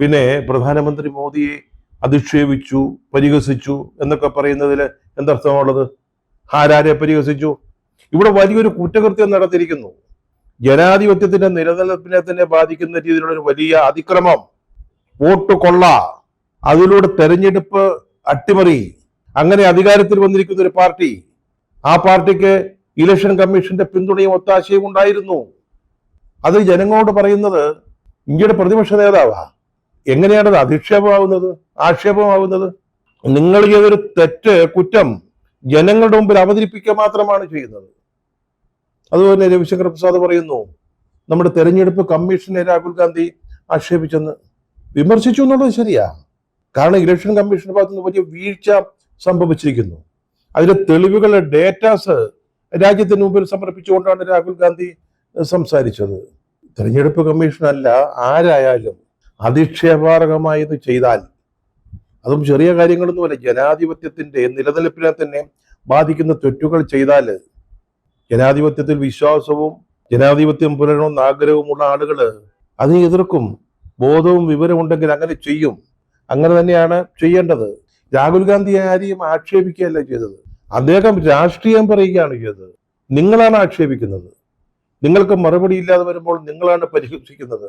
പിന്നെ പ്രധാനമന്ത്രി മോദിയെ അധിക്ഷേപിച്ചു, പരിഹസിച്ചു എന്നൊക്കെ പറയുന്നതിൽ എന്തർത്ഥമാണുള്ളത്? ആരാരെ പരിഹസിച്ചു? ഇവിടെ വലിയൊരു കുറ്റകൃത്യം നടത്തിയിരിക്കുന്നു. ജനാധിപത്യത്തിന്റെ നിലനിൽപ്പിനെ തന്നെ ബാധിക്കുന്ന രീതിയിലുള്ള ഒരു വലിയ അതിക്രമം, വോട്ട് കൊള്ള, അതിലൂടെ തെരഞ്ഞെടുപ്പ് അട്ടിമറി. അങ്ങനെ അധികാരത്തിൽ വന്നിരിക്കുന്ന ഒരു പാർട്ടി, ആ പാർട്ടിക്ക് ഇലക്ഷൻ കമ്മീഷന്റെ പിന്തുണയും ഒത്താശയും ഉണ്ടായിരുന്നു. അത് ജനങ്ങളോട് പറയുന്നത് ഇന്ത്യയുടെ പ്രതിപക്ഷ നേതാവാ. എങ്ങനെയാണത് അധിക്ഷേപമാവുന്നത്, ആക്ഷേപമാവുന്നത്? നിങ്ങൾ ചെയ്തൊരു തെറ്റ്, കുറ്റം ജനങ്ങളുടെ മുമ്പിൽ അവതരിപ്പിക്കുക മാത്രമാണ് ചെയ്യുന്നത്. അതുപോലെ രവിശങ്കർ പ്രസാദ് പറയുന്നു, നമ്മുടെ തെരഞ്ഞെടുപ്പ് കമ്മീഷനെ രാഹുൽ ഗാന്ധി ആക്ഷേപിച്ചെന്ന്. വിമർശിച്ചു എന്നുള്ളത് ശരിയാ. കാരണം ഇലക്ഷൻ കമ്മീഷന്റെ ഭാഗത്ത് നിന്ന് വലിയ വീഴ്ച സംഭവിച്ചിരിക്കുന്നു. അതിന്റെ തെളിവുകളുടെ ഡേറ്റാസ് രാജ്യത്തിന് മുമ്പിൽ സമർപ്പിച്ചുകൊണ്ടാണ് രാഹുൽ ഗാന്ധി സംസാരിച്ചത്. തെരഞ്ഞെടുപ്പ് കമ്മീഷനല്ല, ആരായാലും അധിക്ഷേപാർഹമായി ഇത് ചെയ്താൽ, അതും ചെറിയ കാര്യങ്ങളൊന്നുമല്ല, ജനാധിപത്യത്തിന്റെ നിലനിൽപ്പിനെ തന്നെ ബാധിക്കുന്ന തെറ്റുകൾ ചെയ്താൽ, ജനാധിപത്യത്തിൽ വിശ്വാസവും ജനാധിപത്യം പുലരണമെന്ന് ആഗ്രഹവുമുള്ള ആളുകൾ അതിനെ എതിർക്കും. ബോധവും വിവരവും ഉണ്ടെങ്കിൽ അങ്ങനെ ചെയ്യും. അങ്ങനെ തന്നെയാണ് ചെയ്യേണ്ടത്. രാഹുൽ ഗാന്ധി ആരെയും ആക്ഷേപിക്കുകയല്ല ചെയ്തത്, അദ്ദേഹം രാഷ്ട്രീയം പറയുകയാണ് ചെയ്തത്. നിങ്ങളാണ് ആക്ഷേപിക്കുന്നത്. നിങ്ങൾക്ക് മറുപടി ഇല്ലാതെ വരുമ്പോൾ നിങ്ങളാണ് പരിഹസിക്കുന്നത്.